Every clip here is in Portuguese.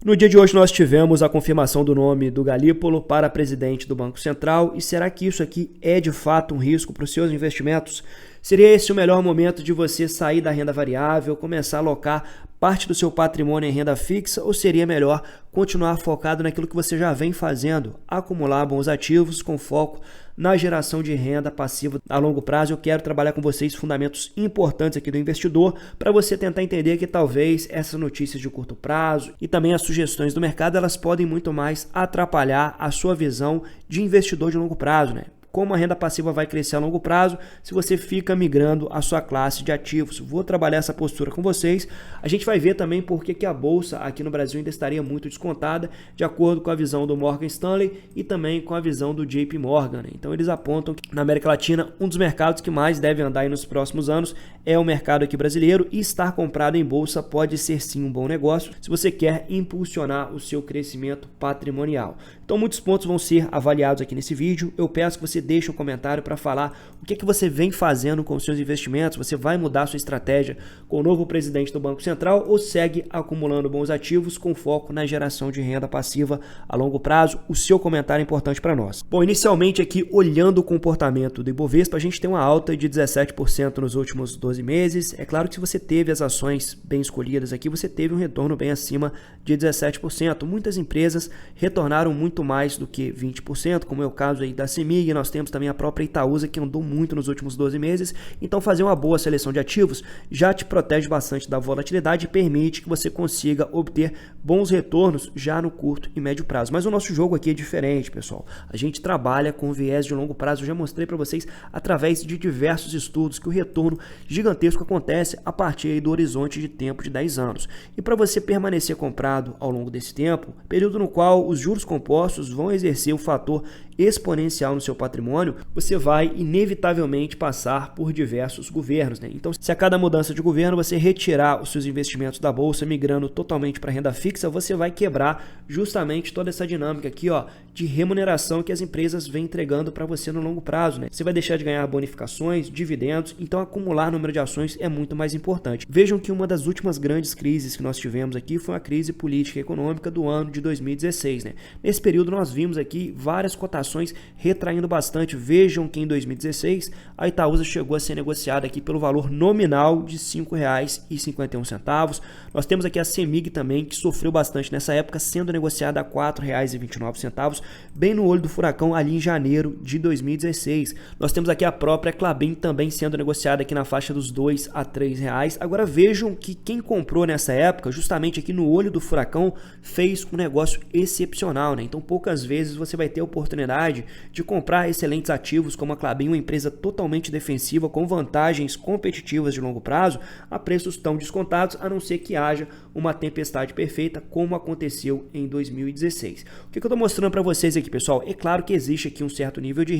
No dia de hoje nós tivemos a confirmação do nome do Galípolo para presidente do Banco Central e será que isso aqui é de fato um risco para os seus investimentos? Seria esse o melhor momento de você sair da renda variável, começar a alocar parte do seu patrimônio em renda fixa ou seria melhor continuar focado naquilo que você já vem fazendo, acumular bons ativos com foco na geração de renda passiva a longo prazo? Eu quero trabalhar com vocês fundamentos importantes aqui do investidor para você tentar entender que talvez essas notícias de curto prazo e também as sugestões do mercado elas podem muito mais atrapalhar a sua visão de investidor de longo prazo, né? Como a renda passiva vai crescer a longo prazo se você fica migrando a sua classe de ativos. Vou trabalhar essa postura com vocês. A gente vai ver também por que a bolsa aqui no Brasil ainda estaria muito descontada, de acordo com a visão do Morgan Stanley e também com a visão do JP Morgan. Então eles apontam que na América Latina um dos mercados que mais deve andar aí nos próximos anos é o mercado aqui brasileiro e estar comprado em bolsa pode ser sim um bom negócio se você quer impulsionar o seu crescimento patrimonial. Então muitos pontos vão ser avaliados aqui nesse vídeo. Eu peço que você deixe um comentário para falar o que você vem fazendo com os seus investimentos. Você vai mudar sua estratégia com o novo presidente do Banco Central ou segue acumulando bons ativos com foco na geração de renda passiva a longo prazo? O seu comentário é importante para nós. Bom, inicialmente aqui olhando o comportamento do Ibovespa, a gente tem uma alta de 17% nos últimos 12 meses. É claro que se você teve as ações bem escolhidas aqui, você teve um retorno bem acima de 17%. Muitas empresas retornaram muito mais do que 20%, como é o caso aí da CEMIG. Nós temos também a própria Itaúsa, que andou muito nos últimos 12 meses. Então fazer uma boa seleção de ativos já te protege bastante da volatilidade e permite que você consiga obter bons retornos já no curto e médio prazo. Mas o nosso jogo aqui é diferente, pessoal. A gente trabalha com viés de longo prazo. Eu já mostrei para vocês através de diversos estudos que o retorno gigantesco acontece a partir aí do horizonte de tempo de 10 anos. E para você permanecer comprado ao longo desse tempo, período no qual os juros compostos vão exercer o fator exponencial no seu patrimônio, você vai inevitavelmente passar por diversos governos, né? Então, se a cada mudança de governo você retirar os seus investimentos da bolsa, migrando totalmente para renda fixa, você vai quebrar justamente toda essa dinâmica aqui, ó, de remuneração que as empresas vêm entregando para você no longo prazo, né? Você vai deixar de ganhar bonificações, dividendos, então acumular número de ações é muito mais importante. Vejam que uma das últimas grandes crises que nós tivemos aqui foi a crise política e econômica do ano de 2016, né? Nesse período nós vimos aqui várias cotações retraindo bastante. Vejam que em 2016 a Itaúsa chegou a ser negociada aqui pelo valor nominal de R$ 5,51. Nós temos aqui a CEMIG também, que sofreu bastante nessa época, sendo negociada a R$ 4,29, bem no olho do furacão ali em janeiro de 2016. Nós temos aqui a própria Klabin também sendo negociada aqui na faixa dos R$ 2 a R$ 3. Agora vejam que quem comprou nessa época, justamente aqui no olho do furacão, fez um negócio excepcional, né? Então poucas vezes você vai ter a oportunidade de comprar excelentes ativos como a Klabin, uma empresa totalmente defensiva com vantagens competitivas de longo prazo a preços tão descontados, a não ser que haja uma tempestade perfeita como aconteceu em 2016. O que eu estou mostrando para vocês aqui, pessoal? É claro que existe aqui um certo nível de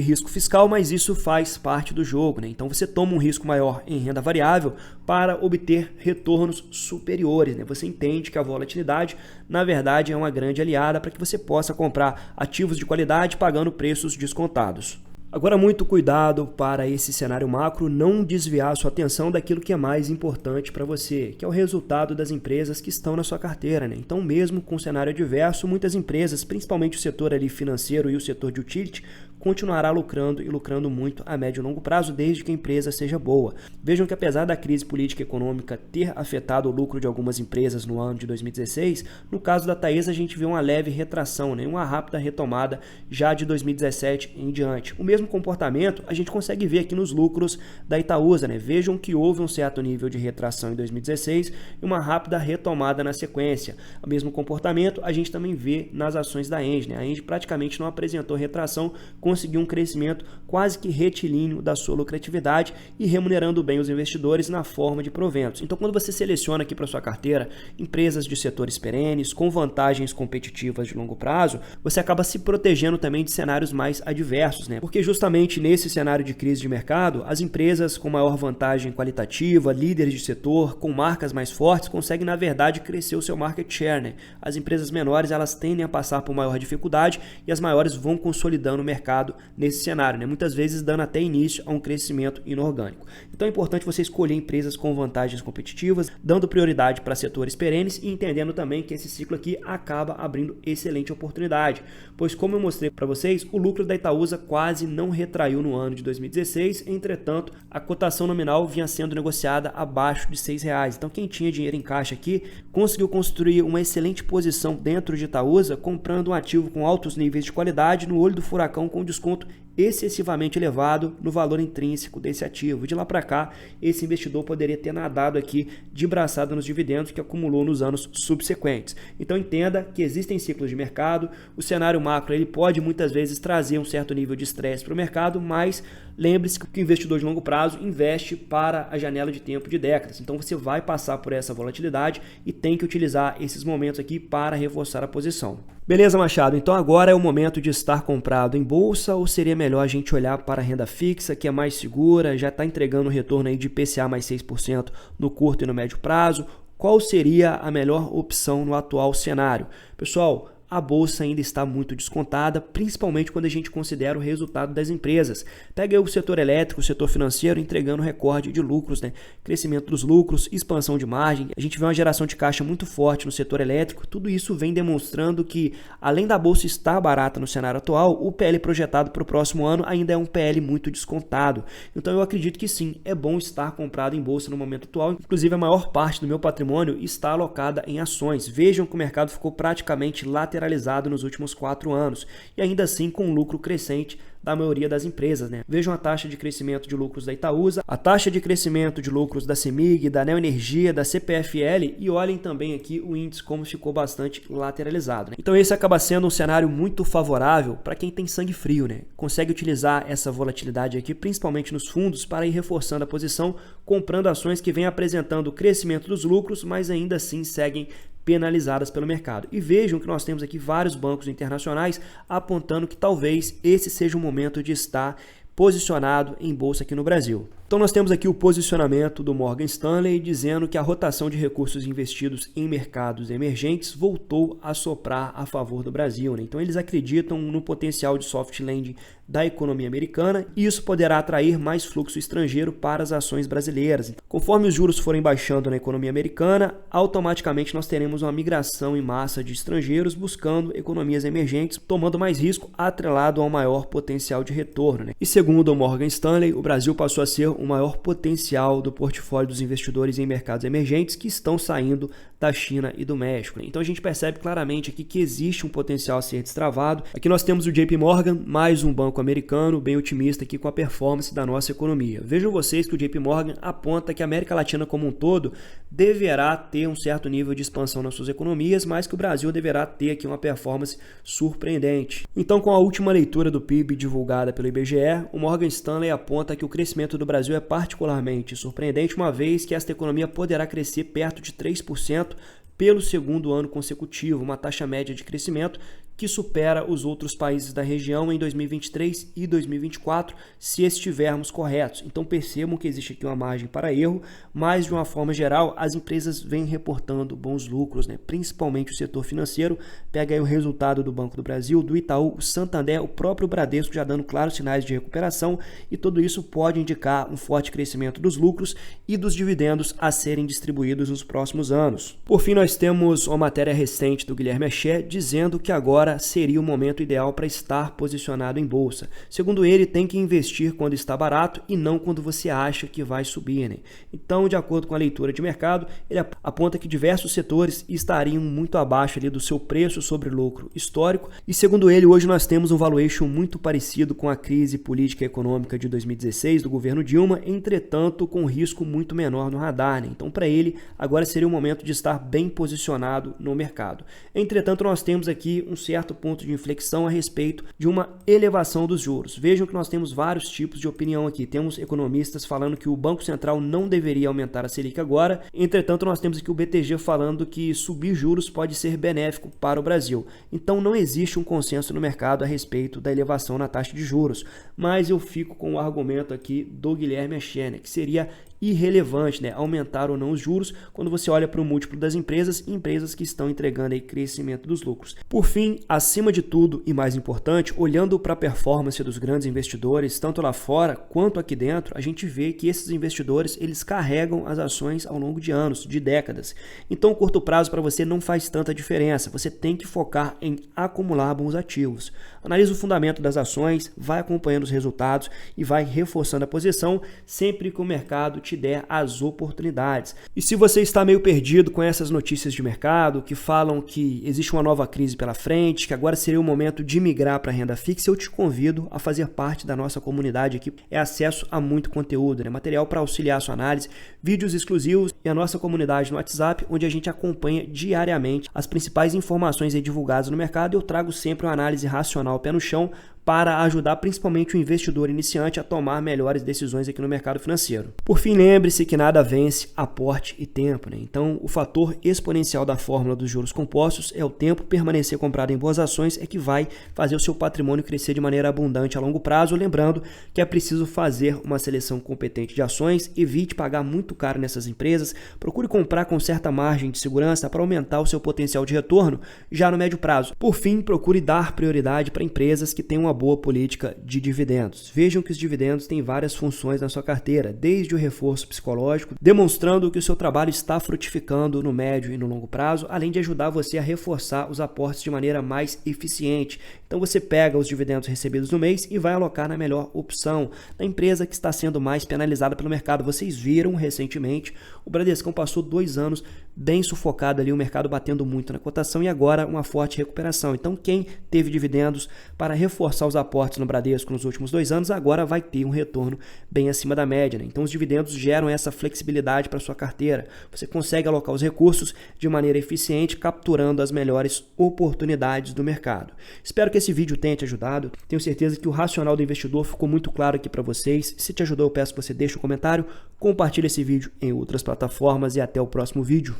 risco fiscal, mas isso faz parte do jogo, né? Então você toma um risco maior em renda variável para obter retornos superiores, né? Você entende que a volatilidade, na verdade, é uma grande aliada para que você possa comprar ativos de qualidade pagando preços descontados. Agora, muito cuidado para esse cenário macro não desviar sua atenção daquilo que é mais importante para você, que é o resultado das empresas que estão na sua carteira, né? Então, mesmo com o cenário adverso, muitas empresas, principalmente o setor ali financeiro e o setor de utility, continuará lucrando e lucrando muito a médio e longo prazo, desde que a empresa seja boa. Vejam que apesar da crise política e econômica ter afetado o lucro de algumas empresas no ano de 2016, no caso da Taesa a gente vê uma leve retração, né? Uma rápida retomada já de 2017 em diante. O mesmo comportamento a gente consegue ver aqui nos lucros da Itaúsa, né? Vejam que houve um certo nível de retração em 2016 e uma rápida retomada na sequência. O mesmo comportamento a gente também vê nas ações da Engie, né? A Engie praticamente não apresentou retração, conseguiu um crescimento quase que retilíneo da sua lucratividade e remunerando bem os investidores na forma de proventos. Então, quando você seleciona aqui para sua carteira empresas de setores perenes com vantagens competitivas de longo prazo, você acaba se protegendo também de cenários mais adversos, né? Porque justamente nesse cenário de crise de mercado, as empresas com maior vantagem qualitativa, líderes de setor, com marcas mais fortes, conseguem na verdade crescer o seu market share, né? As empresas menores elas tendem a passar por maior dificuldade e as maiores vão consolidando o mercado mercado nesse cenário, né? Muitas vezes dando até início a um crescimento inorgânico. Então é importante você escolher empresas com vantagens competitivas, dando prioridade para setores perenes e entendendo também que esse ciclo aqui acaba abrindo excelente oportunidade, pois como eu mostrei para vocês, o lucro da Itaúsa quase não retraiu no ano de 2016, entretanto, a cotação nominal vinha sendo negociada abaixo de R$ 6. Então quem tinha dinheiro em caixa aqui conseguiu construir uma excelente posição dentro de Itaúsa, comprando um ativo com altos níveis de qualidade no olho do furacão com desconto excessivamente elevado no valor intrínseco desse ativo. De lá para cá, esse investidor poderia ter nadado aqui de braçada nos dividendos que acumulou nos anos subsequentes. Então entenda que existem ciclos de mercado, o cenário macro ele pode muitas vezes trazer um certo nível de estresse para o mercado, mas lembre-se que o investidor de longo prazo investe para a janela de tempo de décadas. Então você vai passar por essa volatilidade e tem que utilizar esses momentos aqui para reforçar a posição. Beleza, Machado? Então agora é o momento de estar comprado em bolsa ou seria melhor a gente olhar para a renda fixa, que é mais segura, já está entregando um retorno aí de IPCA mais 6% no curto e no médio prazo? Qual seria a melhor opção no atual cenário? Pessoal, a bolsa ainda está muito descontada, principalmente quando a gente considera o resultado das empresas. Pega aí o setor elétrico, o setor financeiro entregando recorde de lucros, né? Crescimento dos lucros, expansão de margem. A gente vê uma geração de caixa muito forte no setor elétrico. Tudo isso vem demonstrando que, além da bolsa estar barata no cenário atual, o PL projetado para o próximo ano ainda é um PL muito descontado. Então eu acredito que sim, é bom estar comprado em bolsa no momento atual. Inclusive a maior parte do meu patrimônio está alocada em ações. Vejam que o mercado ficou praticamente lateralizado nos últimos 4 anos e ainda assim com um lucro crescente da maioria das empresas, né? Vejam a taxa de crescimento de lucros da Itaúsa, a taxa de crescimento de lucros da CEMIG, da Neoenergia, da CPFL e olhem também aqui o índice como ficou bastante lateralizado, né? Então esse acaba sendo um cenário muito favorável para quem tem sangue frio, né? Consegue utilizar essa volatilidade aqui, principalmente nos fundos, para ir reforçando a posição, comprando ações que vêm apresentando o crescimento dos lucros, mas ainda assim seguem penalizadas pelo mercado. E vejam que nós temos aqui vários bancos internacionais apontando que talvez esse seja o momento de estar posicionado em bolsa aqui no Brasil. Então nós temos aqui o posicionamento do Morgan Stanley dizendo que a rotação de recursos investidos em mercados emergentes voltou a soprar a favor do Brasil, né? Então eles acreditam no potencial de soft landing da economia americana e isso poderá atrair mais fluxo estrangeiro para as ações brasileiras. Conforme os juros forem baixando na economia americana, automaticamente nós teremos uma migração em massa de estrangeiros buscando economias emergentes, tomando mais risco atrelado ao maior potencial de retorno, né? E segundo o Morgan Stanley, o Brasil passou a ser o maior potencial do portfólio dos investidores em mercados emergentes que estão saindo da China e do México, né? Então a gente percebe claramente aqui que existe um potencial a ser destravado. Aqui nós temos o JP Morgan, mais um banco americano, bem otimista aqui com a performance da nossa economia. Vejam vocês que o JP Morgan aponta que a América Latina como um todo deverá ter um certo nível de expansão nas suas economias, mas que o Brasil deverá ter aqui uma performance surpreendente. Então, com a última leitura do PIB divulgada pelo IBGE, o Morgan Stanley aponta que o crescimento do Brasil é particularmente surpreendente, uma vez que esta economia poderá crescer perto de 3% pelo segundo ano consecutivo, uma taxa média de crescimento que supera os outros países da região em 2023 e 2024, se estivermos corretos. Então percebam que existe aqui uma margem para erro, mas de uma forma geral as empresas vêm reportando bons lucros, né? Principalmente o setor financeiro. Pega aí o resultado do Banco do Brasil, do Itaú, o Santander, o próprio Bradesco já dando claros sinais de recuperação e tudo isso pode indicar um forte crescimento dos lucros e dos dividendos a serem distribuídos nos próximos anos. Por fim, nós temos uma matéria recente do Guilherme Aché dizendo que agora seria o momento ideal para estar posicionado em bolsa. Segundo ele, tem que investir quando está barato e não quando você acha que vai subir, né? Então, de acordo com a leitura de mercado, ele aponta que diversos setores estariam muito abaixo ali do seu preço sobre lucro histórico e, segundo ele, hoje nós temos um valuation muito parecido com a crise política e econômica de 2016 do governo Dilma, entretanto com risco muito menor no radar, né? Então, para ele, agora seria o momento de estar bem posicionado no mercado. Entretanto, nós temos aqui um certo ponto de inflexão a respeito de uma elevação dos juros. Vejam que nós temos vários tipos de opinião aqui. Temos economistas falando que o Banco Central não deveria aumentar a Selic agora. Entretanto, nós temos aqui o BTG falando que subir juros pode ser benéfico para o Brasil. Então, não existe um consenso no mercado a respeito da elevação na taxa de juros. Mas eu fico com o argumento aqui do Guilherme Aché, que seria irrelevante, né, aumentar ou não os juros quando você olha para o múltiplo das empresas e empresas que estão entregando aí crescimento dos lucros. Por fim, acima de tudo e mais importante, olhando para a performance dos grandes investidores, tanto lá fora quanto aqui dentro, a gente vê que esses investidores eles carregam as ações ao longo de anos, de décadas. Então, o curto prazo para você não faz tanta diferença, você tem que focar em acumular bons ativos. Analisa o fundamento das ações, vai acompanhando os resultados e vai reforçando a posição sempre que o mercado te der as oportunidades. E se você está meio perdido com essas notícias de mercado que falam que existe uma nova crise pela frente, que agora seria o momento de migrar para a renda fixa, eu te convido a fazer parte da nossa comunidade aqui. É acesso a muito conteúdo, né? Material para auxiliar a sua análise, vídeos exclusivos e a nossa comunidade no WhatsApp, onde a gente acompanha diariamente as principais informações divulgadas no mercado. Eu trago sempre uma análise racional pé no chão para ajudar principalmente o investidor iniciante a tomar melhores decisões aqui no mercado financeiro. Por fim, lembre-se que nada vence aporte e tempo, né? Então, o fator exponencial da fórmula dos juros compostos é o tempo. Permanecer comprado em boas ações é que vai fazer o seu patrimônio crescer de maneira abundante a longo prazo. Lembrando que é preciso fazer uma seleção competente de ações, evite pagar muito caro nessas empresas, procure comprar com certa margem de segurança para aumentar o seu potencial de retorno já no médio prazo. Por fim, procure dar prioridade para empresas que tenham uma boa política de dividendos. Vejam que os dividendos têm várias funções na sua carteira, desde o reforço psicológico, demonstrando que o seu trabalho está frutificando no médio e no longo prazo, além de ajudar você a reforçar os aportes de maneira mais eficiente. Então você pega os dividendos recebidos no mês e vai alocar na melhor opção, na empresa que está sendo mais penalizada pelo mercado. Vocês viram recentemente, o Bradescão passou 2 anos bem sufocado ali, o mercado batendo muito na cotação e agora uma forte recuperação. Então quem teve dividendos para reforçar os aportes no Bradesco nos últimos 2 anos, agora vai ter um retorno bem acima da média, né? Então os dividendos geram essa flexibilidade para sua carteira. Você consegue alocar os recursos de maneira eficiente, capturando as melhores oportunidades do mercado. Espero que esse vídeo tenha te ajudado. Tenho certeza que o racional do investidor ficou muito claro aqui para vocês. Se te ajudou, eu peço que você deixe um comentário, compartilhe esse vídeo em outras plataformas e até o próximo vídeo.